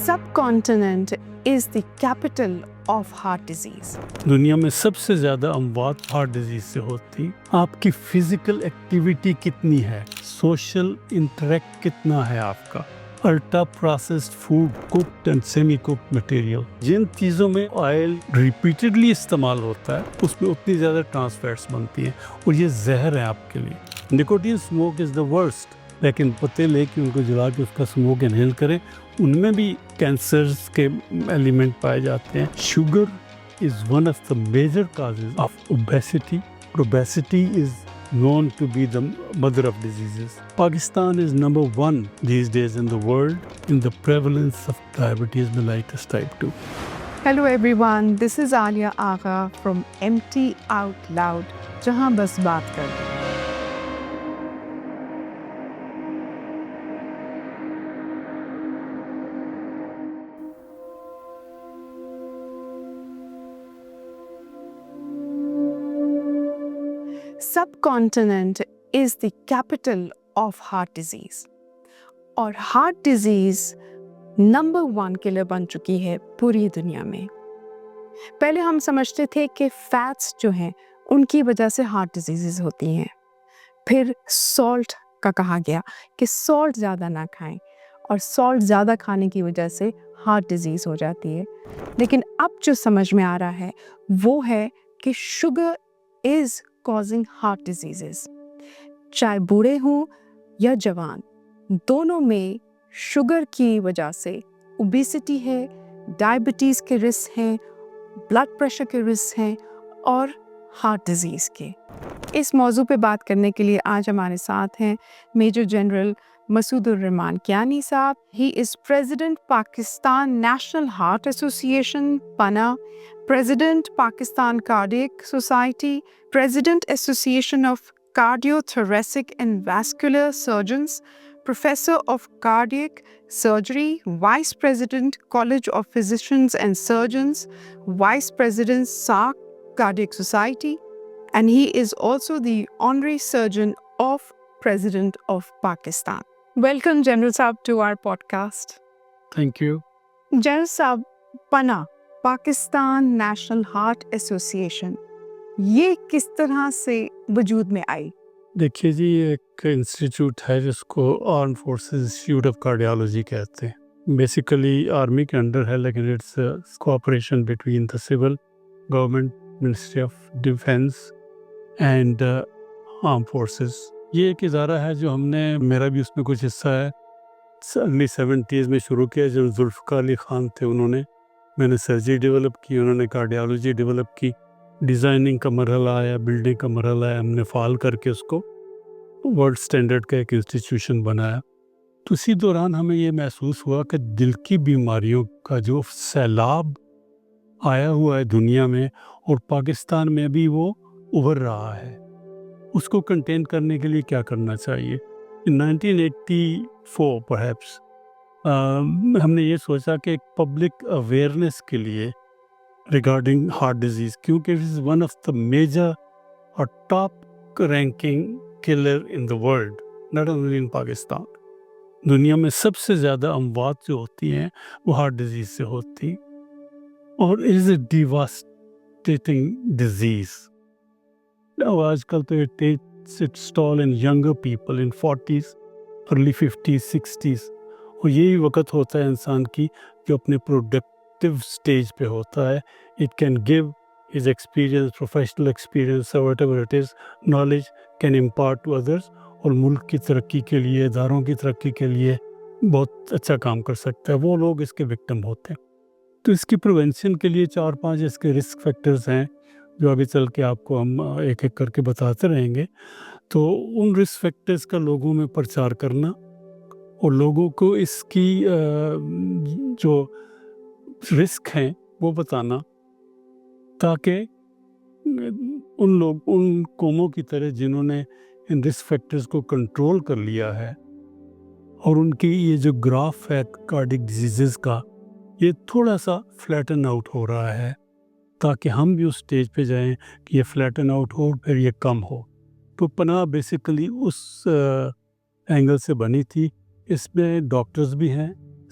subcontinent is the capital of heart disease. دنیا میں سب سے زیادہ اموات ہارٹ ڈیزیز سے ہوتی. آپ کی فزیکل ایکٹیویٹی کتنی ہے, سوشل انٹریکٹ کتنا ہے آپ کا, ultra processed food, cooked and semi cooked material, جن چیزوں میں آئل ریپیٹڈلی استعمال ہوتا ہے اس میں اتنی زیادہ ٹرانس فیٹس بنتی ہیں اور یہ زہر ہے آپ کے لیے. Nicotine smoke is the worst, لیکن پتے لے کے ان کو جلا کے اس کا اسموک انہیل کریں, ان میں بھی کینسرز کے ایلیمنٹ پائے جاتے ہیں. Sugar is one of the major causes of obesity. Obesity is known to be the mother of diseases. Pakistan is number 1 these days in the world in the prevalence of diabetes mellitus type 2. Hello everyone, this is Alia Agha from MT Out Loud, جہاں بس بات کر. Subcontinent is the capital of heart disease. اور heart disease number 1 colour بن چکی ہے پوری دنیا میں. پہلے ہم سمجھتے تھے کہ فیٹس جو ہیں ان کی وجہ سے ہارٹ ڈیزیزز ہوتی ہیں. پھر سالٹ کا کہا گیا کہ سالٹ زیادہ نہ کھائیں اور سالٹ زیادہ کھانے کی وجہ سے ہارٹ ڈیزیز ہو جاتی ہے. لیکن اب جو سمجھ میں آ رہا ہے وہ ہے کہ sugar is causing heart diseases. چاہے بوڑھے ہوں یا جوان, دونوں میں شوگر کی وجہ سے اوبیسٹی ہے, ڈائبٹیز کے رسک ہیں, بلڈ پریشر کے رسک ہیں اور ہارٹ ڈیزیز کے. اس موضوع پہ بات کرنے کے لیے آج ہمارے ساتھ ہیں major general Masood ur Rahman Kayani sahib. He is president Pakistan National Heart Association PANAH, President Pakistan Cardiac Society, President Association of Cardiothoracic and Vascular Surgeons, Professor of Cardiac Surgery, Vice President College of Physicians and Surgeons, Vice President SARC Cardiac Society, and he is also the Honorary Surgeon of President of Pakistan. Welcome General Saab to our podcast. Thank you. General Saab, PANA Pakistan National Heart association یہ کس طرح سے وجود میں آئی؟ دیکھیے جی, ایک institute ہے جس کو arm forces institute of cardiology کہتے ہیں. بیسیکلی آرمی کے انڈر ہے, لیکن it's cooperation between the civil government, ministry of defence and arm forces. یہ ایک ادارہ ہے جو ہم نے, میرا بھی اس میں کچھ حصہ ہے, ارلی 70s میں شروع کیا. جب ذوالفقار علی خان تھے میں نے سرجری ڈیولپ کی, انہوں نے کارڈیالوجی ڈیولپ کی. ڈیزائننگ کا مرحلہ آیا, بلڈنگ کا مرحلہ آیا, ہم نے فعال کر کے اس کو ورلڈ سٹینڈرڈ کا ایک انسٹیٹیوشن بنایا. تو اسی دوران ہمیں یہ محسوس ہوا کہ دل کی بیماریوں کا جو سیلاب آیا ہوا ہے دنیا میں اور پاکستان میں بھی وہ ابھر رہا ہے, اس کو کنٹین کرنے کے لیے کیا کرنا چاہیے. 1984 پرہیپس ہم نے یہ سوچا کہ ایک پبلک اویئرنیس کے لیے ریگارڈنگ ہارٹ ڈیزیز, کیونکہ it is one of the major or top ranking killer in the world, not only in Pakistan. دنیا میں سب سے زیادہ اموات جو ہوتی ہیں وہ ہارٹ ڈیزیز سے ہوتی, اور it is a devastating disease. آج کل تو it takes its toll in younger people in 40s, early 50s, 60s, اور یہی وقت ہوتا ہے انسان کی جو اپنے پروڈکٹیو سٹیج پہ ہوتا ہے. It can give his experience, professional experience, whatever it is, knowledge can impart to others, اور ملک کی ترقی کے لیے, اداروں کی ترقی کے لیے بہت اچھا کام کر سکتا ہے. وہ لوگ اس کے وکٹم ہوتے ہیں. تو اس کی پریونشن کے لیے 4-5 اس کے رسک فیکٹرز ہیں جو ابھی چل کے آپ کو ہم ایک ایک کر کے بتاتے رہیں گے. تو ان رسک فیکٹرز کا لوگوں میں پرچار کرنا اور لوگوں کو اس کی جو رسک ہیں وہ بتانا, تاکہ ان قوموں کی طرح جنہوں نے ان رسک فیکٹرز کو کنٹرول کر لیا ہے اور ان کی یہ جو گراف ہے کارڈک ڈیزیزز کا, یہ تھوڑا سا فلیٹن آؤٹ ہو رہا ہے, تاکہ ہم بھی اس سٹیج پہ جائیں کہ یہ فلیٹن آؤٹ ہو, پھر یہ کم ہو. تو پناہ بیسیکلی اس اینگل سے بنی تھی. اس میں ڈاکٹرز بھی ہیں,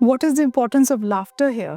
What is the importance of laughter here?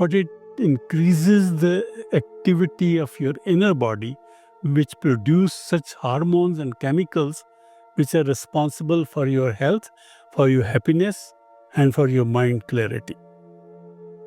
but it increases the activity of your inner body, which produce such hormones and chemicals which are responsible for your health, for your happiness and for your mind clarity.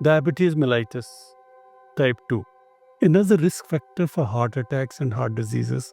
diabetes mellitus type 2, another risk factor for heart attacks and heart diseases.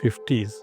50s,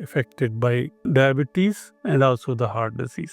affected by diabetes and also the heart disease.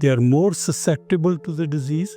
they are more susceptible to the disease.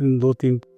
2-3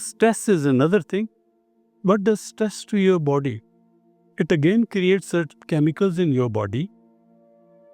stress is another thing. What does stress to your body? It again creates certain chemicals in your body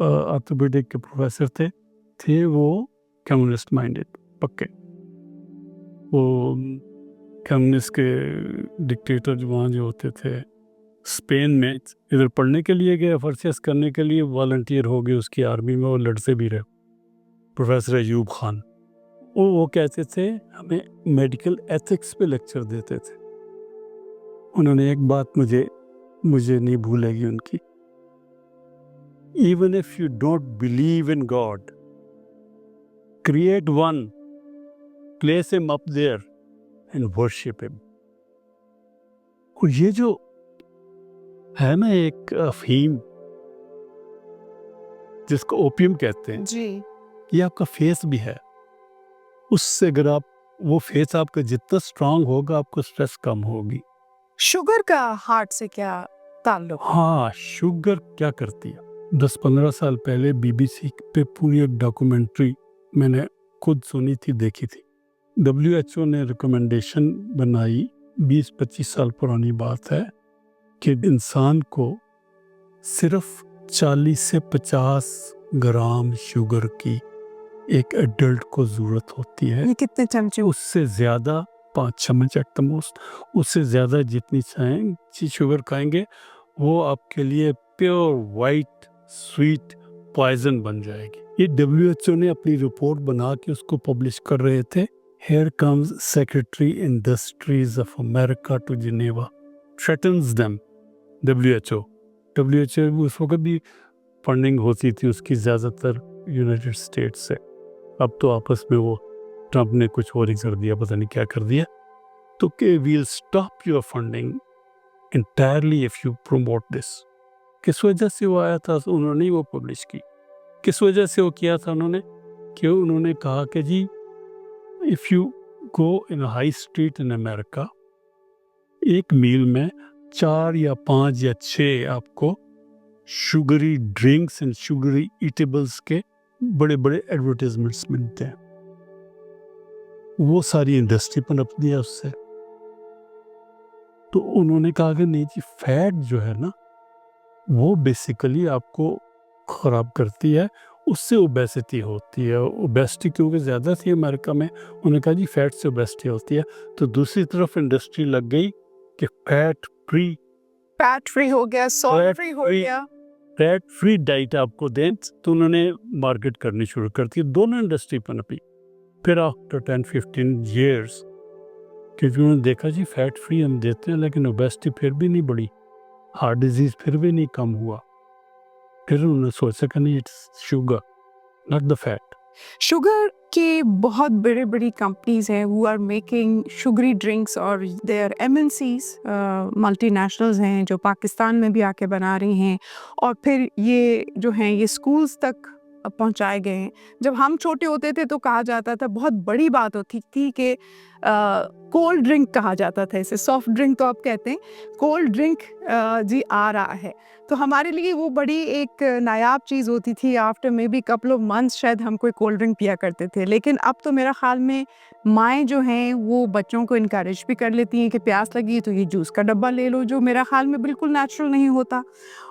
orthopaedic کے professor تھے وہ communist minded پکے. وہ communist کے dictator جو وہاں جو ہوتے تھے اسپین میں ادھر پڑھنے کے لیے گئے, فرسیس کرنے کے لیے والنٹیئر ہو گئے اس کی آرمی میں, وہ لڑتے بھی رہے. پروفیسر ایوب خان وہ کہتے تھے ہمیں میڈیکل ایتھکس پہ لیکچر دیتے تھے. انہوں نے ایک بات مجھے نہیں بھولے گی ان کی, even if you don't believe in God create one, place him up there and worship him. اور یہ جو ہے نا ایک افہیم جس کو اوپیم کہتے ہیں, جی یہ آپ کا فیس بھی ہے. اس سے اگر آپ وہ فیس آپ کا جتنا اسٹرانگ ہوگا آپ کو اسٹریس کم ہوگی. شوگر کا ہارٹ سے کیا تعلق؟ ہاں, شوگر کیا کرتی ہے. 10-15 سال پہلے BBC پہ پوری ایک ڈاکومنٹری میں نے خود سنی تھی, دیکھی تھی. WHO نے ریکمنڈیشن بنائی, 20-25 سال پرانی بات ہے, کہ انسان کو صرف 40 سے 50 گرام شوگر کی ایک ایڈلٹ کو ضرورت ہوتی ہے. یہ کتنے چمچے؟ اس سے زیادہ 5 چمچ ایٹ دا موسٹ, اس سے زیادہ جتنی چاہیں شوگر کھائیں گے وہ آپ کے لیے پیور وائٹ سویٹ پوائزن بن جائے گی. یہ WHO نے اپنی رپورٹ بنا کے اس کو پبلش کر رہے تھے. Here comes Secretary Industries of America to Geneva, threatens them. WHO اس وقت بھی فنڈنگ ہوتی تھی اس کی زیادہ تر یونائٹڈ اسٹیٹس سے. اب تو آپس میں وہ ٹرمپ نے کچھ اور ہی کر دیا, پتہ نہیں کیا کر دیا. تو کہ well stop your funding entirely if you promote this. کس وجہ سے وہ آیا تھا, انہوں نے وہ پبلش کی. کس وجہ سے وہ کیا تھا انہوں نے, کہ انہوں نے کہا کہ جی if you go in high street in America, ایک میل میں 4 یا 5 یا 6 آپ کو sugary drinks and sugary edibles کے بڑے بڑے ایڈورٹیزمنٹس ملتے ہیں. وہ ساری انڈسٹری پنپتی ہے اس سے. تو انہوں نے کہا کہ نہیں جی, فیٹ جو ہے نا وہ بیسیکلی آپ کو خراب کرتی ہے, اس سے اوبیسٹی ہوتی ہے. اوبیسٹی کیونکہ زیادہ تھی امریکہ میں, انہوں نے کہا جی فیٹ سے اوبیسٹی ہوتی ہے. تو دوسری طرف انڈسٹری لگ گئی کہ فیٹ فری ہو گیا, سالٹ فری ہو گیا, فیٹ فری ڈائٹ آپ کو دیں. تو انہوں نے مارکیٹ کرنی شروع کر دی. دونوں انڈسٹری پنپی. پھر آفٹر 10-15 ایئرس کیونکہ انہوں نے دیکھا جی فیٹ فری ہم دیتے ہیں لیکن اوبیسٹی پھر بھی نہیں بڑھی, ہارٹ ڈیزیز پھر بھی نہیں کم ہوا. پھر انہوں نے سوچا کہ نہیں, it's sugar not the fat. Sugar کے بہت بڑی کمپنیز ہیں who are making sugary drinks, اور they are MNCs, multi nationals ہیں جو پاکستان میں بھی آ کے بنا رہی ہیں, اور پھر یہ جو ہیں یہ اسکولز تک پہنچائے گئے ہیں. جب ہم چھوٹے ہوتے تھے تو کہا جاتا تھا, بہت بڑی بات ہوتی تھی کہ کولڈ ڈرنک کہا جاتا تھا اسے, سافٹ ڈرنک تو آپ کہتے ہیں, کولڈ ڈرنک جی آ رہا ہے. تو ہمارے لیے وہ بڑی ایک نایاب چیز ہوتی تھی. After maybe couple of months شاید ہم کوئی کولڈ ڈرنک پیا کرتے تھے. لیکن اب تو میرا خیال میں مائیں جو ہیں وہ بچوں کو انکریج بھی کر لیتی ہیں کہ پیاس لگی ہے تو یہ جوس کا ڈبہ لے لو, جو میرا خیال میں بالکل نیچرل نہیں ہوتا,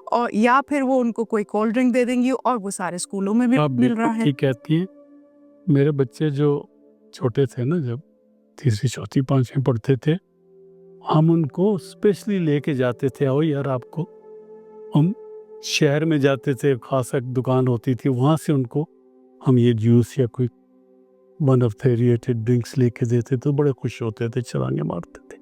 اور یا پھر وہ ان کو کوئی کولڈ ڈرنک دے دیں گی, اور وہ سارے اسکولوں میں بھی مل رہا ہے. آپ کہتی ہیں میرے بچے جو چھوٹے تھے نا, جب 3ری 4ھی 5ویں پڑھتے تھے, ہم ان کو اسپیشلی لے کے جاتے تھے. آؤ یار, آپ کو ہم شہر میں جاتے تھے, خاص ایک دکان ہوتی تھی, وہاں سے ان کو ہم یہ جوس یا کوئی one of the related drinks لے کے دیتے تو بڑے خوش ہوتے تھے, چھلانگے مارتے تھے.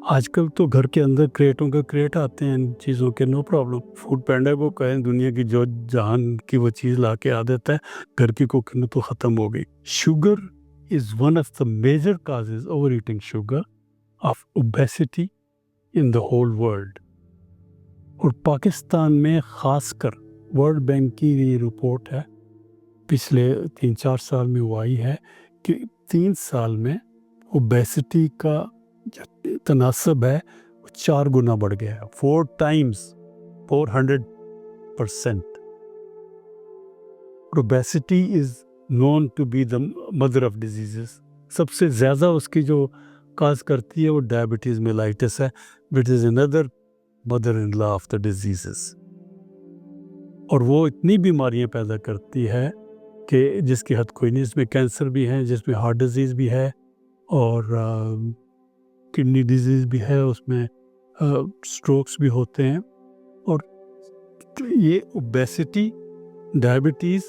آج کل تو گھر کے اندر کریٹوں کے کریٹ آتے ہیں ان چیزوں کے, نو پرابلم. فوڈ پینڈا کو کہیں دنیا کی جو جہان کی وہ چیز لا کے آ دیتا ہے, گھر کی کوکنگ تو ختم ہو گئی. Sugar is one of the major causes, overeating sugar, of obesity in the whole world. اور پاکستان میں خاص کر ورلڈ بینک کی یہ رپورٹ ہے, پچھلے 3-4 سال میں وہ آئی ہے کہ 3 سال میں اوبیسٹی کا جو تناسب ہے وہ 4 گنا بڑھ گیا ہے, 4 times 400%. Obesity is known to be the mother of diseases. سب سے زیادہ اس کی جو کاز کرتی ہے وہ ڈائبٹیز میلائٹس ہے, which is another mother in law of the diseases. اور وہ اتنی بیماریاں پیدا کرتی ہے کہ جس کی حد کوئی نہیں. اس میں کینسر بھی ہے, جس میں ہارٹ ڈیزیز بھی ہے, اور کڈنی ڈیزیز بھی ہے, اس میں سٹروکس بھی ہوتے ہیں. اور یہ obesity, diabetes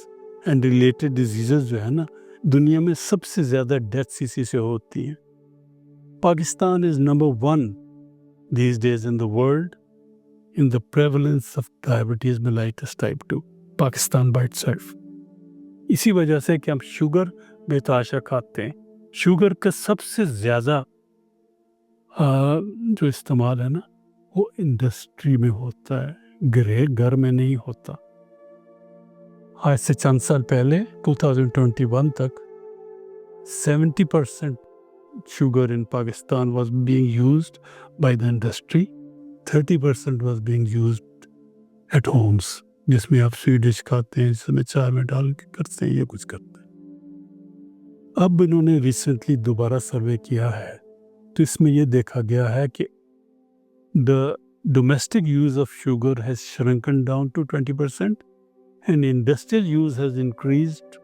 and related diseases جو ہے نا, دنیا میں سب سے زیادہ ڈیتھس اسی سے ہوتی ہیں. Pakistan is number 1 these days in the world in the prevalence of diabetes mellitus type 2. Pakistan by itself. اسی وجہ سے کہ ہم شوگر بے تحاشا کھاتے ہیں. شوگر کا سب سے زیادہ جو استعمال ہے نا, وہ انڈسٹری میں ہوتا ہے, گھر میں نہیں ہوتا. آج سے چند سال پہلے 2021 تک 70% sugar in Pakistan was being used by the industry, 30% was being used at homes, جس میں آپ سویٹ ڈش کھاتے ہیں, جس میں چائے میں ڈال کے کرتے ہیں, یہ کچھ کرتے ہیں. اب انہوں نے ریسنٹلی دوبارہ سروے کیا ہے, تو اس میں یہ دیکھا گیا ہے کہ the domestic use of sugar has shrunken down to 20% and industrial use has increased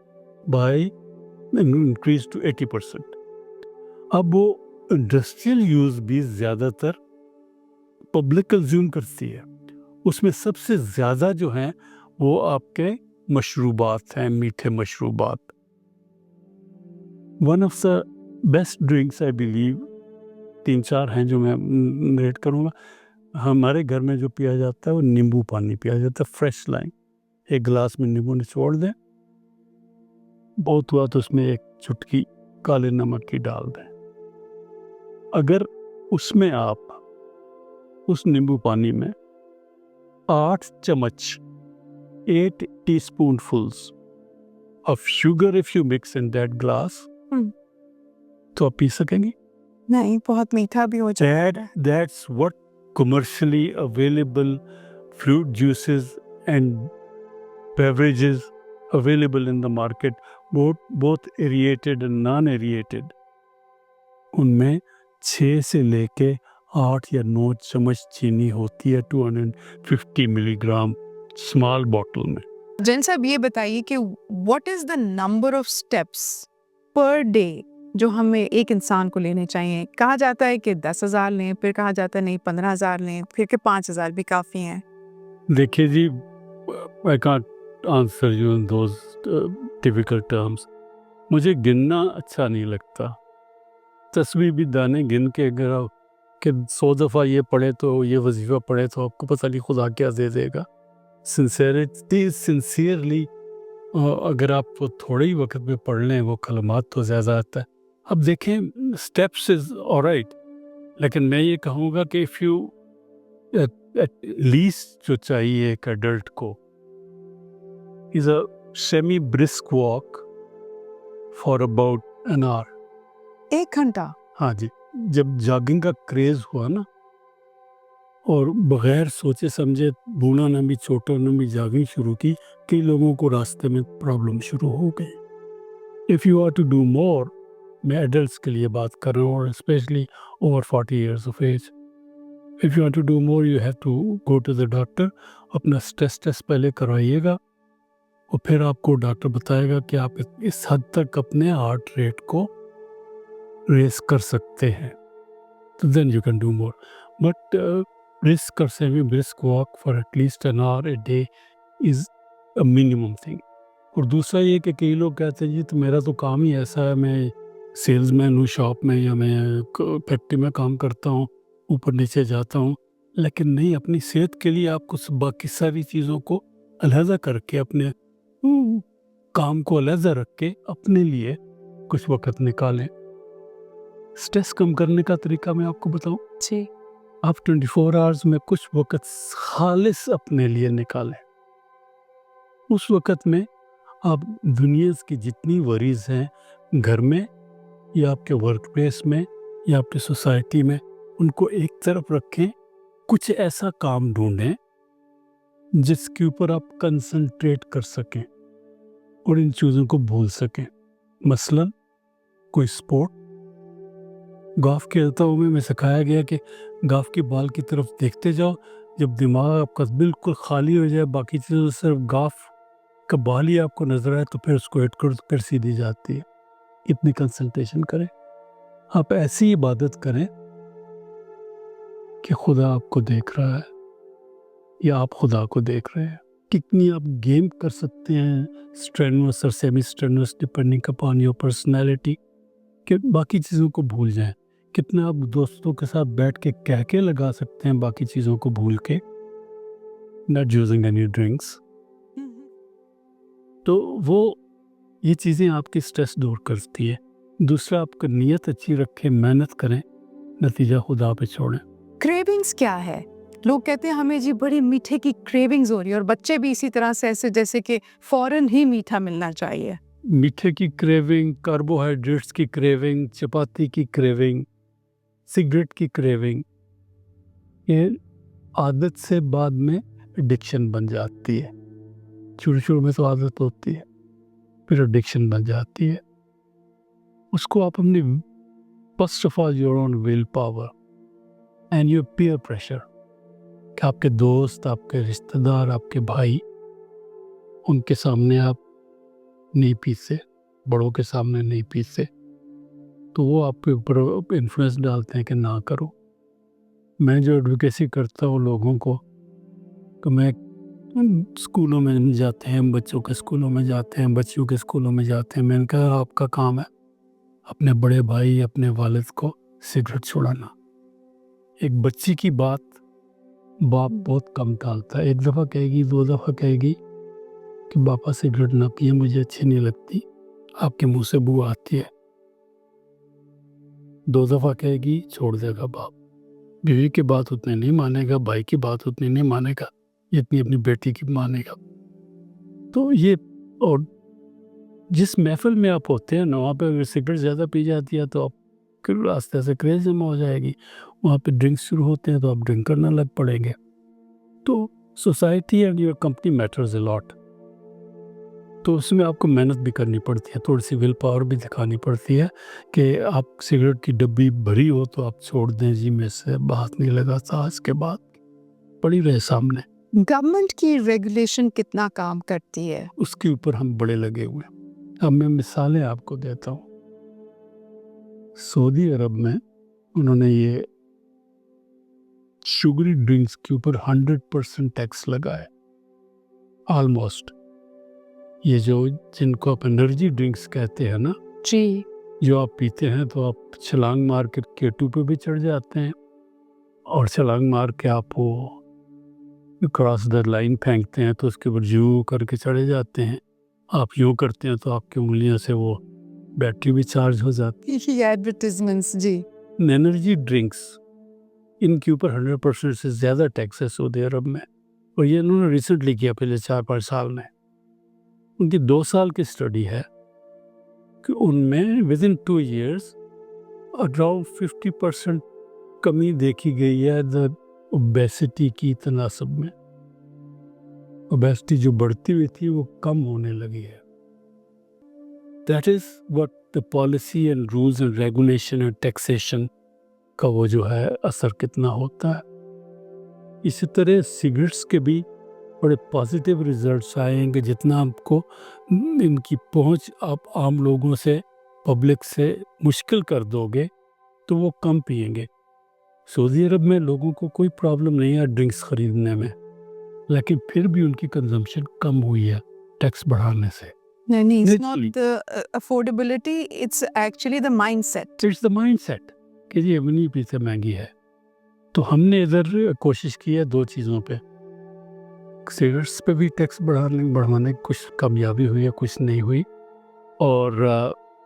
to 80%. اب وہ انڈسٹریل یوز بھی زیادہ تر پبلک کنزیوم کرتی ہے. اس میں سب سے زیادہ جو ہیں وہ آپ کے مشروبات ہیں, میٹھے مشروبات. One of the best drinks I believe, 3-4 ہیں جو میں ریٹ کروں گا. ہمارے گھر میں جو پیا جاتا ہے وہ نیمبو پانی پیا جاتا ہے, فریش لائم. ایک گلاس میں نیمبو نچوڑ دیں, بہت ہوا تو اس میں ایک چٹکی کالے نمک کی ڈال دیں. اگر اس میں آپ اس نیمبو پانی میں 8 چمچ 8 teaspoonfuls of sugar if you mix in that glass, تو آپ پی سکیں گی. نہیں, بہت میٹھا بھی ہو جائے. That's what commercially available fruit juices and beverages available in the market, both aerated and non-aerated, ان میں 6 سے لے کے 8 یا 9 چمچ چینی ہوتی ہے 250 ملی گرام اسمال بوٹل میں. جن صاحب یہ بتائیے کہ what is the number of steps per day جو ہمیں ایک انسان کو لینے چاہیے؟ کہا جاتا ہے کہ 10,000 لیں, پھر کہا جاتا ہے نہیں 15,000 لیں, پھر کہ 5,000 بھی کافی ہیں. دیکھیے جی, I can't answer you in those difficult terms. مجھے گننا اچھا نہیں لگتا. تسبیح بھی دانے گن کے اگر کہ 100 دفعہ یہ پڑھے تو یہ وظیفہ پڑھے تو آپ کو پتہ نہیں خدا کیا دے دے گا. سنسیئرلی اگر آپ تھوڑے ہی وقت میں پڑھ لیں وہ کلمات تو زیادہ آتا ہے. اب دیکھیں اسٹیپس از آلرائٹ, لیکن میں یہ کہوں گا کہ اف یو ایٹ لیسٹ جو چاہیے ایک ایڈلٹ کو is a semi brisk walk for about an hour. 1 گھنٹہ. ہاں جی, جب جاگنگ کا کریز ہوا نا اور بغیر سوچے سمجھے بونا نہ بھی چھوٹا نہ بھی جاگنگ شروع کی, کئی لوگوں کو راستے میں پرابلم شروع ہو گئی. If you are to do more, میں ایڈلٹس کے لیے بات کر رہا ہوں, اور specially over 40 years of age. If you are to do more you have to go to the doctor. اپنا اسٹریس ٹیسٹ پہلے کروائیے گا, اور پھر آپ کو ڈاکٹر بتائے گا کہ آپ اس حد تک اپنے ہارٹ ریٹ کو ریس کر سکتے ہیں, تو then you can do more. But brisk or semi brisk walk for at least an hour a day is a minimum thing. اور دوسرا یہ کہ کئی لوگ کہتے ہیں جی تو میرا تو کام ہی ایسا ہے, میں سیلز مین ہوں شاپ میں, یا میں فیکٹری میں کام کرتا ہوں, اوپر نیچے جاتا ہوں. لیکن نہیں, اپنی صحت کے لیے آپ کو باقی ساری چیزوں کو علیحدہ کر کے, اپنے کام کو علیحدہ رکھ کے اپنے لیے کچھ وقت نکالیں. اسٹریس کم کرنے کا طریقہ میں آپ کو بتاؤں. جی. آپ 24 آورز میں کچھ وقت خالص اپنے لیے نکالیں. اس وقت میں آپ دنیا کی جتنی وریز ہیں گھر میں یا آپ کے ورک پلیس میں یا آپ کی سوسائٹی میں, ان کو ایک طرف رکھیں. کچھ ایسا کام ڈھونڈیں جس کے اوپر آپ کنسنٹریٹ کر سکیں اور ان چیزوں کو بھول سکیں. مثلاً کوئی سپورٹ. گولف کھیلتا ہوں میں سکھایا گیا کہ گولف کی بال کی طرف دیکھتے جاؤ, جب دماغ آپ کا بالکل خالی ہو جائے، باقی چیزوں سے صرف گاف کا بال ہی آپ کو نظر آئے، تو پھر اس کو ایڈ کر پھر سیدھی جاتی ہے. اتنی کنسنٹریشن کریں. آپ ایسی عبادت کریں کہ خدا آپ کو دیکھ رہا ہے یا آپ خدا کو دیکھ رہے ہیں. کتنی آپ گیم کر سکتے ہیں، اسٹرینوس اور semi strenuous depending upon your personality, کہ باقی چیزوں کو بھول جائیں. کتنا آپ دوستوں کے ساتھ بیٹھ کے کہہ کے لگا سکتے ہیں باقی چیزوں کو بھول کے. Not using any drinks. تو وہ یہ چیزیں آپ کی سٹریس دور کرتی ہے. دوسرا، آپ کا نیت اچھی رکھیں، محنت کریں، نتیجہ خدا پہ چھوڑیں. کریونگز کیا ہے؟ لوگ کہتے ہیں ہمیں جی بڑی میٹھے کی کریونگز ہو رہی ہے، اور بچے بھی اسی طرح سے ایسے جیسے کہ فوراً ہی میٹھا ملنا چاہیے. میٹھے کی کریونگ، کاربوہائیڈریٹس کی کریونگ، چپاتی کی کریونگ، سگریٹ کی کریونگ، یہ عادت سے بعد میں ایڈکشن بن جاتی ہے. شروع میں تو عادت ہوتی ہے، پھر ایڈکشن بن جاتی ہے. اس کو آپ اپنی first of all your own will power and your peer pressure, کہ آپ کے دوست، آپ کے رشتہ دار، آپ کے بھائی، ان کے سامنے آپ نہیں پیتے، بڑوں کے سامنے نہیں پیتے، تو وہ آپ کے اوپر انفلوئنس ڈالتے ہیں کہ نہ کرو. میں جو ایڈوکیسی کرتا ہوں لوگوں کو، کہ میں اسکولوں میں جاتے ہیں، بچوں کے اسکولوں میں جاتے ہیں، بچیوں کے اسکولوں میں جاتے ہیں، میں نے کہا آپ کا کام ہے اپنے بڑے بھائی، اپنے والد کو سگریٹ چھڑانا. ایک بچی کی بات باپ بہت کم ٹالتا ہے. ایک دفعہ کہے گی، دو دفعہ کہے گی کہ پاپا سگریٹ نہ پیے، مجھے اچھی نہیں لگتی، آپ کے منہ سے بو آتی ہے. دو دفعہ کہے گی، چھوڑ دے گا باپ. بیوی کی بات اتنے نہیں مانے گا، بھائی کی بات اتنی نہیں مانے گا جتنی اپنی بیٹی کی مانے گا. تو یہ، اور جس محفل میں آپ ہوتے ہیں نا، وہاں پہ اگر سگریٹ زیادہ پی جاتی ہے تو آپ راستے سے کریز جمع ہو جائے گی. وہاں پہ ڈرنکس شروع ہوتے ہیں تو آپ ڈرنک کرنا لگ پڑیں گے. تو society and your company matters a lot. تو اس میں آپ کو محنت بھی کرنی پڑتی ہے، تھوڑی سی ول پاور بھی دکھانی پڑتی ہے کہ آپ سگریٹ کی ڈبی بھری ہو تو آپ چھوڑ دیں، جی میں سے بات نہیں لگاتا آج کے بعد، پڑی رہے سامنے. گورنمنٹ کی ریگولیشن کتنا کام کرتی ہے؟ اس کے اوپر ہم بڑے لگے ہوئے ہیں. اب میں مثالیں آپ کو دیتا ہوں. سعودی عرب میں انہوں نے یہ شوگری ڈرنکس کے اوپر 100% ٹیکس لگائے آلموسٹ. یہ جو جن کو آپ انرجی ڈرنکس کہتے ہیں نا، جی، جو آپ پیتے ہیں تو آپ چھلانگ مار کے کیٹو پہ بھی چڑھ جاتے ہیں، اور چھلانگ مار کے آپ وہ کراس دا لائن پھینکتے ہیں تو اس کے اوپر جو کر کے چڑھے جاتے ہیں. آپ یوں کرتے ہیں تو آپ کی انگلیاں سے وہ بیٹری بھی چارج ہو جاتی. یہ ایڈورٹیزمنٹس. جی، انرجی ڈرنکس، ان کے اوپر 100% سے زیادہ ٹیکس ہے سعودی عرب میں. اور یہ انہوں نے ریسنٹلی کیا، پہلے 4-5 سال میں. ان کی 2 سال کی اسٹڈی ہے کہ ان میں within 2 years around 50% کمی دیکھی گئی ہے اوبیسٹی کی تناسب میں. اوبیسٹی جو بڑھتی ہوئی تھی وہ کم ہونے لگی ہے. That is what the policy and rules and regulation and taxation کا وہ جو ہے اثر کتنا ہوتا ہے. اسی طرح سگریٹس کے بھی بڑے پازیٹیو ریزلٹس آئیں گے. جتنا آپ کو ان کی پہنچ آپ عام لوگوں سے، پبلک سے مشکل کر دو گے تو وہ کم پئیں گے. سعودی عرب میں لوگوں کو کوئی پرابلم نہیں ہے ڈرنکس خریدنے میں، لیکن پھر بھی ان کی کنزمپشن کم ہوئی ہے ٹیکس بڑھانے سے. نہیں، it's not the affordability, it's actually the mindset. It's the mindset کہ جی ہم نہیں پیتے، مہنگی ہے. تو ہم نے ادھر کوشش کی ہے 2 چیزوں پہ. سگریٹس پہ بھی ٹیکس بڑھانے کچھ کامیابی ہوئی ہے، کچھ نہیں ہوئی. اور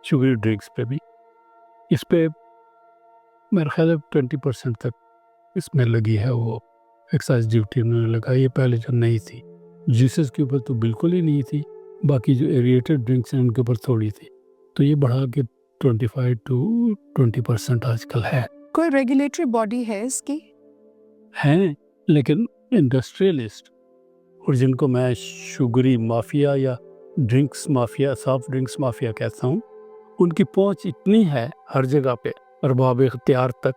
شوگری ڈرنکس پہ بھی، اس پہ میرا خیال ہے 20% تک اس میں لگی ہے وہ ایکسائز ڈیوٹی انہوں نے لگائی ہے. پہلے جو نہیں تھی، جوسز کے اوپر تو بالکل ہی نہیں تھی، باقی جو ایریٹڈ ڈرنکس ہیں ان کے اوپر تھوڑی تھی. تو یہ بڑھا کے 25 to 20% آج کل ہے. کوئی ریگولیٹری باڈی ہے اس کی؟ ہیں، لیکن انڈسٹریلسٹ، اور جن کو میں شوگری مافیا یا drinks mafia, soft drinks mafia کہتا ہوں، ان کی پہنچ اتنی ہے ہر جگہ پہ، ارباب اختیار تک،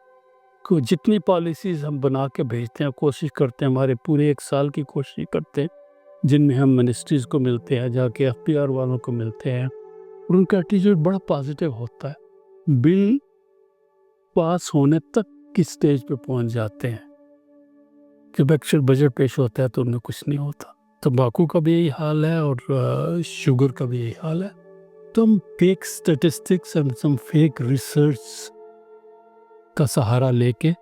کو جتنی پالیسیز ہم بنا کے بھیجتے ہیں، کوشش کرتے ہیں، ہمارے پورے 1 سال کی کوشش کرتے ہیں، جن میں ہم منسٹریز کو ملتے ہیں، جا کے FPR والوں کو ملتے ہیں، اور ان کا ایٹیٹیوڈ بڑا پازیٹیو ہوتا ہے، بل پاس ہونے تک کی سٹیج پہ پہنچ جاتے ہیں، جب ایکچوئل بجٹ پیش ہوتا ہے تو ان میں کچھ نہیں ہوتا۔ تمباکو کا بھی یہی حال ہے اور شوگر کا بھی یہی حال ہے۔ تو ہم fake statistics and some fake research کا سہارا لے کے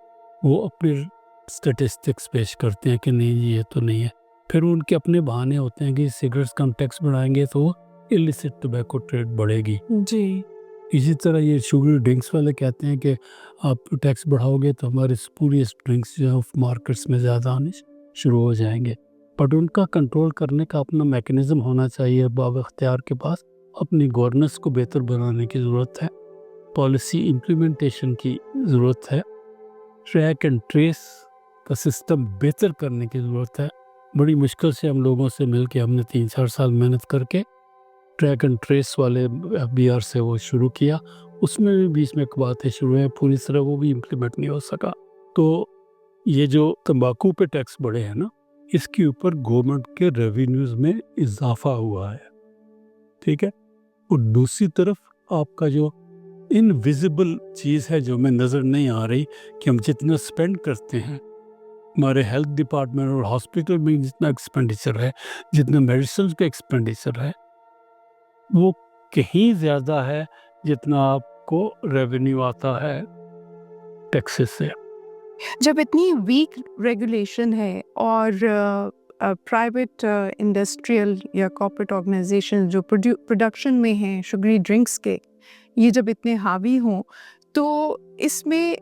وہ اپنے اسٹیٹسٹکس پیش کرتے ہیں کہ نہیں یہ تو نہیں ہے، پھر ان کے اپنے بہانے ہوتے ہیں کہ سگریٹس کا ہم ٹیکس بڑھائیں گے تو illicit ٹوبیکو ٹریڈ بڑھے گی۔ جی اسی طرح یہ شوگر ڈرنکس والے کہتے ہیں کہ آپ ٹیکس بڑھاؤ گے تو ہمارے اسپوریس ڈرنکس جو ہے مارکیٹس میں زیادہ آنے شروع ہو جائیں گے، بٹ ان کا کنٹرول کرنے کا اپنا میکنزم ہونا چاہیے باب اختیار کے پاس۔ اپنی گورننس کو بہتر بنانے کی ضرورت ہے، پالیسی امپلیمنٹیشن کی ضرورت ہے، ٹریک اینڈ ٹریس کا سسٹم بہتر کرنے کی ضرورت ہے۔ بڑی مشکل سے ہم لوگوں سے مل کے ہم نے 3-4 سال محنت کر کے ٹریک اینڈ ٹریس والے FBR سے وہ شروع کیا، اس میں بھی بیچ میں باتیں شروع ہیں، پوری طرح وہ بھی امپلیمنٹ نہیں ہو سکا۔ تو یہ جو تمباکو پہ ٹیکس بڑھے ہیں نا، اس کے اوپر گورنمنٹ کے ریونیوز میں اضافہ ہوا ہے، ٹھیک ہے۔ اور دوسری طرف آپ کا جو انویزیبل چیز ہے جو ہمیں نظر نہیں آ رہی کہ ہم جتنا اسپینڈ کرتے ہیں، ہمارے ہیلتھ ڈپارٹمنٹ اور ہاسپٹل میں جتنا ایکسپینڈیچر ہے، جتنا میڈیسنز کا ایکسپینڈیچر ہے، وہ کہیں زیادہ ہے جتنا آپ کو ریونیو آتا ہے ٹیکسز سے۔ جب اتنی ویک ریگولیشن ہے اور پرائیویٹ انڈسٹریل یا کارپوریٹ آرگنائزیشن جو پروڈکشن میں ہیں شگری ڈرنکس کے، یہ جب اتنے حاوی ہوں تو اس میں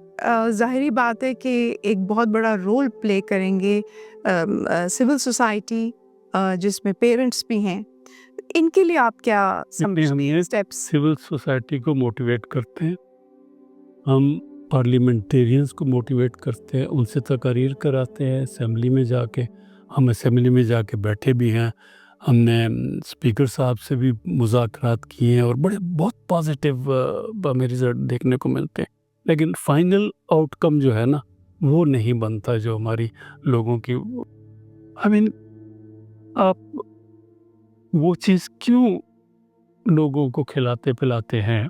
ظاہری بات ہے کہ ایک بہت بڑا رول پلے کریں گے سول سوسائٹی، جس میں پیرنٹس بھی ہیں۔ ان کے لیے آپ کیا سمجھتے ہیں اسٹیپس؟ سول سوسائٹی کو موٹیویٹ کرتے ہیں، ہم پارلیمنٹیرینز کو موٹیویٹ کرتے ہیں، ان سے تقاریر کراتے ہیں اسمبلی میں جا کے۔ ہم اسمبلی میں جا کے بیٹھے بھی ہیں، ہم نے اسپیکر صاحب سے بھی مذاکرات کیے ہیں اور بہت پازیٹیو ہمیں رزلٹ دیکھنے کو ملتے ہیں، لیکن فائنل آؤٹ کم جو ہے نا وہ نہیں بنتا جو ہماری لوگوں کی آپ وہ چیز کیوں لوگوں کو کھلاتے پلاتے ہیں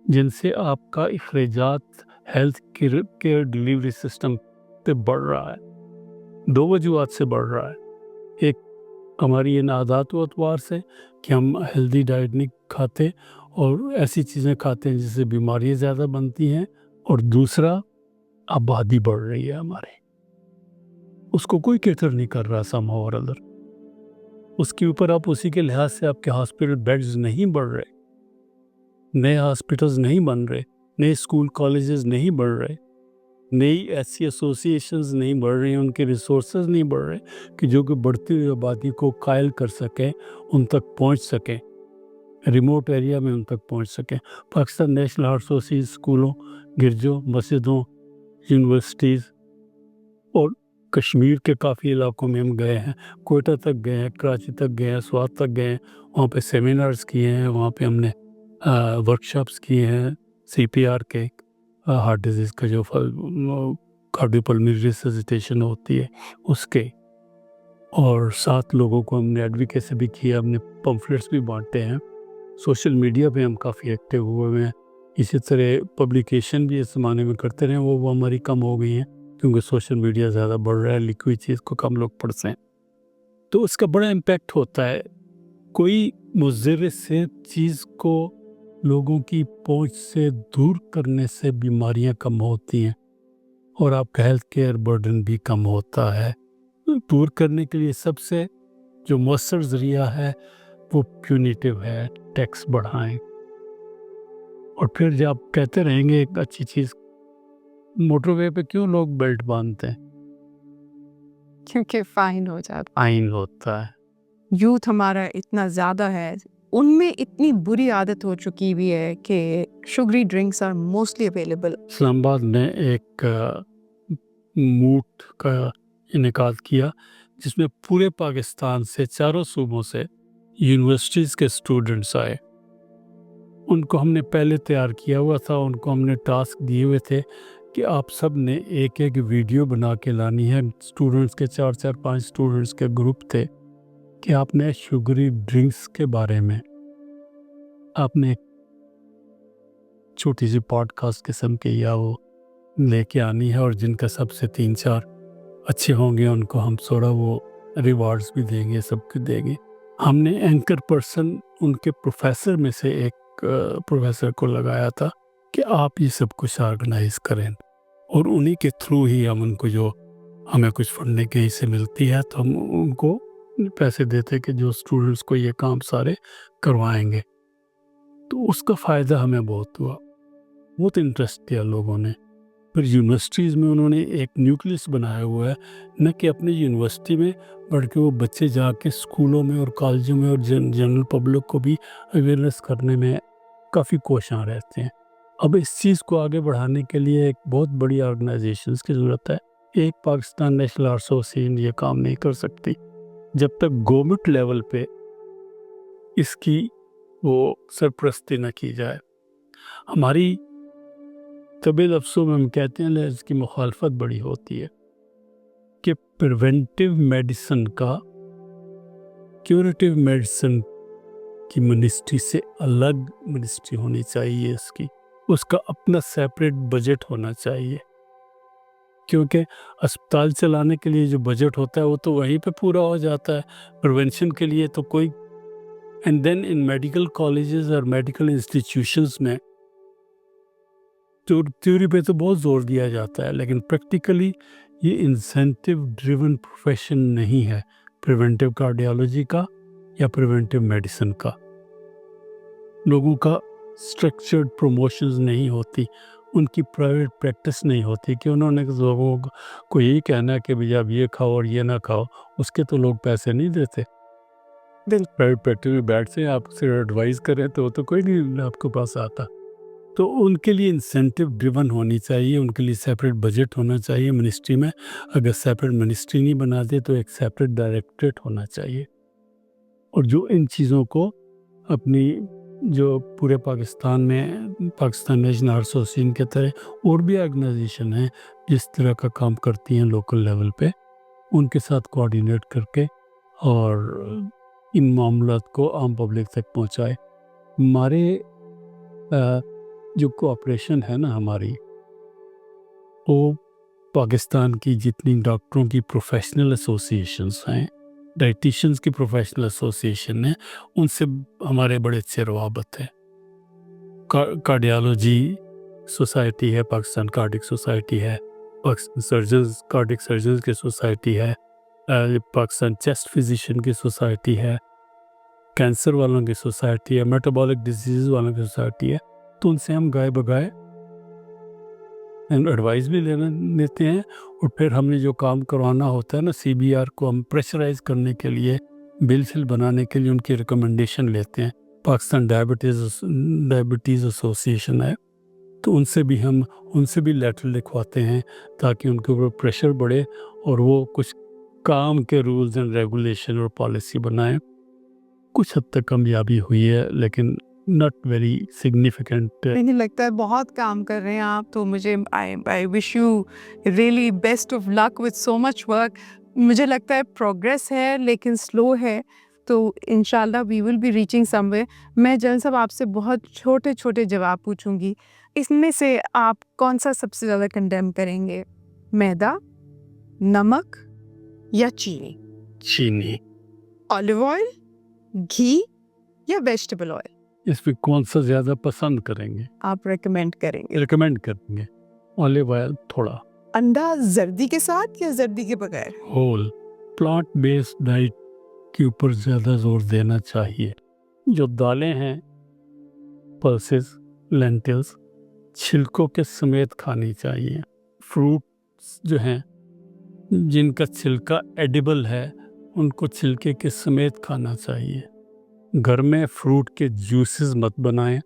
جن سے آپ کا اخراجات ہیلتھ کیئر ڈیلیوری سسٹم پہ بڑھ رہا ہے؟ 2 وجوہات سے بڑھ رہا ہے۔ ایک ہماری ان عادات و اطوار سے کہ ہم ہیلدی ڈائٹ نہیں کھاتے اور ایسی چیزیں کھاتے ہیں جس سے بیماریاں زیادہ بنتی ہیں، اور دوسرا آبادی بڑھ رہی ہے ہمارے، اس کو کوئی کیٹر نہیں کر رہا سم اور ادر، اس کے اوپر آپ اسی کے لحاظ سے آپ کے ہاسپٹل بیڈز نہیں بڑھ رہے، نئے ہاسپٹلز نہیں بن رہے، نئے اسکول کالجز نہیں بڑھ رہے، نئی ایسی ایسوسیشنز نہیں بڑھ رہی ہیں، ان کے ریسورسز نہیں بڑھ رہے کہ جو کہ بڑھتی ہوئی آبادی کو قائل کر سکیں، ان تک پہنچ سکیں، ریموٹ ایریا میں ان تک پہنچ سکیں۔ پاکستان نیشنل ہارٹ ایسوسی اسکولوں، گرجوں، مسجدوں، یونیورسٹیز اور کشمیر کے کافی علاقوں میں ہم گئے ہیں، کوئٹہ تک گئے ہیں، کراچی تک گئے ہیں، سوات تک گئے ہیں، وہاں پہ سیمینارز کیے ہیں، وہاں پہ ہم نے ورکشاپس کیے ہیں CPR کے، ہارٹ ڈیزیز کا جو کارڈیو پلمنری ریسسیٹیشن ہوتی ہے اس کے، اور 7 لوگوں کو ہم نے ایڈوکیسی بھی کیا، ہم نے پمفلیٹس بھی بانٹے ہیں، سوشل میڈیا پہ ہم کافی ایکٹیو ہوئے ہیں، اسی طرح پبلیکیشن بھی اس زمانے میں کرتے رہے، وہ ہماری کم ہو گئی ہیں کیونکہ سوشل میڈیا زیادہ بڑھ رہا ہے، لکھی چیز کو کم لوگ پڑھتے ہیں، تو اس کا بڑا امپیکٹ ہوتا ہے۔ کوئی مضر سے چیز کو لوگوں کی پہنچ سے دور کرنے سے بیماریاں کم ہوتی ہیں اور آپ کا ہیلتھ کیئر برڈن بھی کم ہوتا ہے۔ دور کرنے کے لیے سب سے جو مؤثر ذریعہ ہے وہ پیونیٹیو ہے، ٹیکس بڑھائیں، اور پھر جب آپ کہتے رہیں گے ایک اچھی چیز، موٹر وے پہ کیوں لوگ بیلٹ باندھتے ہیں؟ کیونکہ فائن ہو جاتا، فائن ہوتا ہے۔ یوتھ ہمارا اتنا زیادہ ہے، ان میں اتنی بری عادت ہو چکی ہوئی ہے کہ sugary drinks are mostly available. Islamabad نے ایک موٹ کا انعقاد کیا جس میں پورے پاکستان سے 4 صوبوں سے یونیورسٹیز کے اسٹوڈنٹس آئے، ان کو ہم نے پہلے تیار کیا ہوا تھا، ان کو ہم نے ٹاسک دیے ہوئے تھے کہ آپ سب نے ایک ایک ویڈیو بنا کے لانی ہے. اسٹوڈنٹس کے 4-5 اسٹوڈنٹس کے گروپ تھے کہ آپ نے شوگری ڈرنکس کے بارے میں آپ نے چھوٹی سی پوڈ کاسٹ قسم کے یا وہ لے کے آنی ہے, اور جن کا سب سے 3-4 اچھے ہوں گے ان کو ہم تھوڑا وہ ریوارڈز بھی دیں گے, سب کو دیں گے. ہم نے اینکر پرسن ان کے پروفیسر میں سے ایک پروفیسر کو لگایا تھا کہ آپ یہ سب کچھ آرگنائز کریں, اور انہی کے تھرو ہی ہم ان کو جو ہمیں کچھ فنڈنگ کہیں سے ملتی ہے تو ہم ان کو پیسے دیتے کہ جو اسٹوڈنٹس کو یہ کام سارے کروائیں گے. تو اس کا فائدہ ہمیں بہت ہوا, بہت انٹرسٹ لیا لوگوں نے. پھر یونیورسٹیز میں انہوں نے ایک نیوکلس بنایا ہوا ہے, نہ کہ اپنی یونیورسٹی میں بلکہ وہ بچے جا کے اسکولوں میں اور کالجوں میں اور جنرل پبلک کو بھی اویئرنیس کرنے میں کافی کوشاں رہتے ہیں. اب اس چیز کو آگے بڑھانے کے لیے ایک بہت بڑی آرگنائزیشنز کی ضرورت ہے. ایک پاکستان نیشنل آرٹس ایسوسی یہ کام نہیں کر سکتی جب تک گورنمنٹ لیول پہ اس کی وہ سرپرستی نہ کی جائے. ہماری طبی لفظوں میں ہم کہتے ہیں اس کی مخالفت بڑی ہوتی ہے کہ پریونٹیو میڈیسن کا کیوریٹیو میڈیسن کی منسٹری سے الگ منسٹری ہونی چاہیے. اس کا اپنا سیپریٹ بجٹ ہونا چاہیے, کیونکہ اسپتال چلانے کے لیے جو بجٹ ہوتا ہے وہ تو وہیں پہ پورا ہو جاتا ہے, پریونشن کے لیے تو کوئی. And then in medical colleges اور میڈیکل انسٹیٹیوشنز میں تھیوری پہ تو بہت زور دیا جاتا ہے, لیکن پریکٹیکلی یہ انسینٹیو ڈریون پروفیشن نہیں ہے پریونٹیو کارڈیالوجی کا یا پریونٹیو میڈیسن کا. لوگوں کا اسٹرکچرڈ پروموشنز نہیں ہوتی, ان کی پرائیویٹ پریکٹس نہیں ہوتی کہ انہوں نے لوگوں کو یہی کہنا ہے کہ بھئی آپ یہ کھاؤ اور یہ نہ کھاؤ. اس کے تو لوگ پیسے نہیں دیتے. پرائیویٹ پریکٹس میں بیٹھتے ہیں, آپ سے ایڈوائز کریں تو کوئی نہیں آپ کے پاس آتا. تو ان کے لیے انسینٹیو ڈریون ہونی چاہیے, ان کے لیے سیپریٹ بجٹ ہونا چاہیے منسٹری میں. اگر سیپریٹ منسٹری نہیں بنا دے تو ایک سیپریٹ ڈائریکٹریٹ ہونا چاہیے, اور جو ان چیزوں کو اپنی جو پورے پاکستان میں پاکستان نیشنل آرٹس ایسوسی کے طرح اور بھی آرگنائزیشن ہیں جس طرح کا کام کرتی ہیں لوکل لیول پہ, ان کے ساتھ کوآرڈینیٹ کر کے اور ان معاملات کو عام پبلک تک پہنچائے. ہمارے جو کوآپریشن ہے نا ہماری, وہ پاکستان کی جتنی ڈاکٹروں کی پروفیشنل ایسوسیشنز ہیں, ڈائٹیشنز کی پروفیشنل ایسوسیشن ہیں, ان سے ہمارے بڑے اچھے روابط ہیں. کارڈیالوجی سوسائٹی ہے, پاکستان کارڈک سوسائٹی ہے, پاکستان سرجنز کارڈک سرجنز کی سوسائٹی ہے, پاکستان چیسٹ فزیشین کی سوسائٹی ہے, کینسر والوں کی سوسائٹی ہے, میٹابولک ڈیزیز والوں کی سوسائٹی ہے. تو ان سے ہم گائے بگائے ایڈوائز بھی لیتے ہیں, اور پھر ہم نے جو کام کروانا ہوتا ہے نا CBR کو ہم پریشرائز کرنے کے لیے, بل شل بنانے کے لیے ان کی ریکمنڈیشن لیتے ہیں. پاکستان ڈائبٹیز ایسوسیشن ہے, تو ان سے بھی لیٹر لکھواتے ہیں تاکہ ان کے اوپر پریشر بڑھے اور وہ کچھ کام کے رولز اینڈ ریگولیشن اور پالیسی بنائیں. کچھ حد تک کامیابی ہوئی ہے, لیکن not very significant. مجھے لگتا ہے بہت کام کر رہے ہیں آپ, تو مجھے I wish you really best of luck with so much work. مجھے لگتا ہے پروگریس ہے لیکن سلو ہے, تو انشاءاللہ we will be reaching somewhere. میں جلال صاحب آپ سے بہت چھوٹے چھوٹے جواب پوچھوں گی, اس میں سے آپ کون سا سب سے زیادہ کنڈیم کریں گے, میدا, نمک یا چینی؟ چینی. آلیو آئل, گھی یا ویجیٹیبل آئل؟ اس پہ کون سا زیادہ پسند کریں گے؟ آپ ریکمینڈ کریں گے؟ ریکمینڈ کریں گے آلیو آئل تھوڑا. انڈا زردی کے ساتھ یا زردی کے بغیر؟ ہول پلانٹ بیسڈ ڈائٹ کے اوپر زیادہ زور دینا چاہیے. جو دالیں ہیں, پلسز, لینٹلز, چھلکوں کے سمیت کھانی چاہیے. فروٹس جو ہیں جن کا چھلکا ایڈیبل ہے ان کو چھلکے کے سمیت کھانا چاہیے. گھر میں فروٹ کے جوسز مت بنائیں,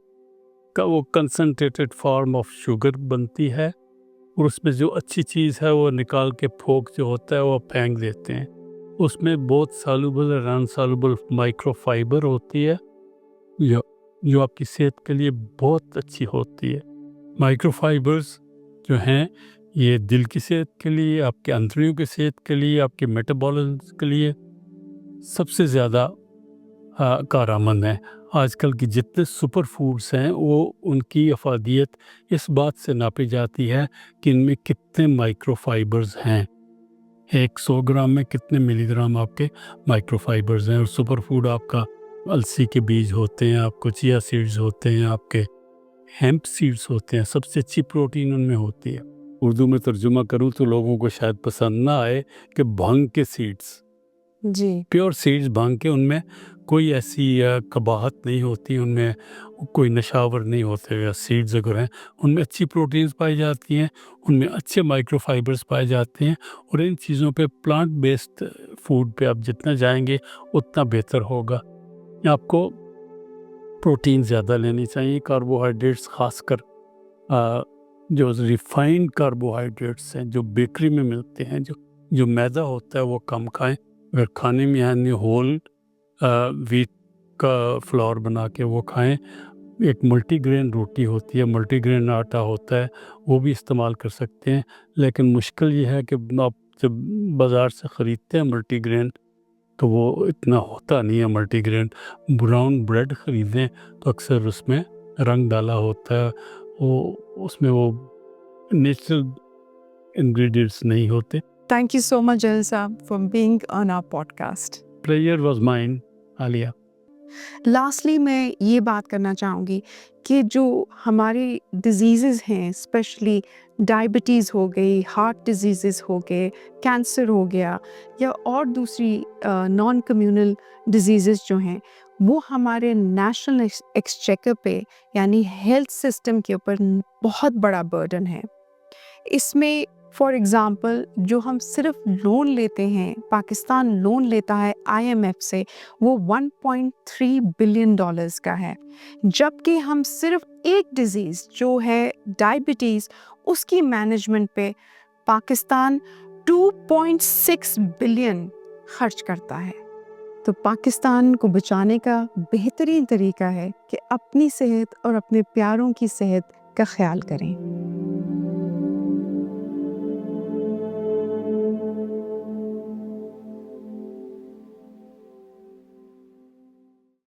وہ کنسنٹریٹڈ فارم آف شوگر بنتی ہے, اور اس میں جو اچھی چیز ہے وہ نکال کے پھوک جو ہوتا ہے وہ پھینک دیتے ہیں. اس میں بہت سالوبل اور نان سالوبل مائکرو فائبر ہوتی ہے جو آپ کی صحت کے لیے بہت اچھی ہوتی ہے. مائکرو فائبرز جو ہیں یہ دل کی صحت کے لیے، آپ کے اندروں کی صحت کے لیے، آپ کے میٹابولزم کے لیے سب سے زیادہ کارآمد ہیں۔ آج کل کی جتنے سپر فوڈس ہیں وہ ان کی افادیت اس بات سے ناپی جاتی ہے کہ ان میں کتنے مائکرو فائبرز ہیں، ایک 100 گرام میں کتنے ملی گرام آپ کے مائکرو فائبرز ہیں۔ اور سپر فوڈ آپ کا السی کے بیج ہوتے ہیں، آپ کو چیا سیڈز ہوتے ہیں، آپ کے ہیمپ سیڈز ہوتے ہیں، سب سے اچھی پروٹین ان میں ہوتی ہے۔ اردو میں ترجمہ کروں تو لوگوں کو شاید پسند نہ آئے کہ بھنگ کے سیڈز، جی پیور سیڈز بھنگ کے، ان میں کوئی ایسی قباحت نہیں ہوتی، ان میں کوئی نشاور نہیں ہوتے۔ سیڈز اگر ہیں ان میں اچھی پروٹینز پائی جاتی ہیں، ان میں اچھے مائکرو فائبرز پائے جاتے ہیں، اور ان چیزوں پہ پلانٹ بیسڈ فوڈ پہ آپ جتنا جائیں گے اتنا بہتر ہوگا۔ آپ کو پروٹین زیادہ لینی چاہیے، کاربوہائیڈریٹس خاص کر جو ریفائنڈ کاربوہائیڈریٹس ہیں جو بیکری میں ملتے ہیں، جو میدا ہوتا ہے وہ کم کھائیں۔ اگر کھانے میں یعنی ہول ویٹ کا فلور بنا کے وہ کھائیں۔ ایک ملٹی گرین روٹی ہوتی ہے، ملٹی گرین آٹا ہوتا ہے، وہ بھی استعمال کر سکتے ہیں، لیکن مشکل یہ ہے کہ آپ جب بازار سے خریدتے ہیں ملٹی گرین تو وہ اتنا ہوتا نہیں ہے ملٹی گرین۔ براؤن بریڈ خریدیں تو اکثر اس میں رنگ ڈالا ہوتا ہے، اس میں وہ نیچرل انگریڈینٹس نہیں ہوتے۔ Thank you so much Jalil صاحب for being on our podcast. Pleasure was mine Aliya. Lastly میں یہ بات کرنا چاہوں گی کہ جو ہماری ڈیزیزز ہیں، اسپیشلی ڈائبٹیز ہو گئی، ہارٹ ڈیزیزز ہو گئے، کینسر ہو گیا، یا اور دوسری نان کمیونل ڈیزیزز جو ہیں، وہ ہمارے نیشنل ایکسچیکر پہ یعنی ہیلتھ سسٹم کے اوپر بہت بڑا برڈن ہے۔ اس میں فار ایگزامپل جو ہم صرف لون لیتے ہیں، پاکستان لون لیتا ہے IMF سے، وہ $1.3 بلین کا ہے، جبکہ ہم صرف ایک ڈیزیز جو ہے ڈائبٹیز، اس کی مینجمنٹ پہ پاکستان 2.6 بلین خرچ کرتا ہے۔ تو پاکستان کو بچانے کا بہترین طریقہ ہے کہ اپنی صحت اور اپنے پیاروں کی صحت کا خیال کریں۔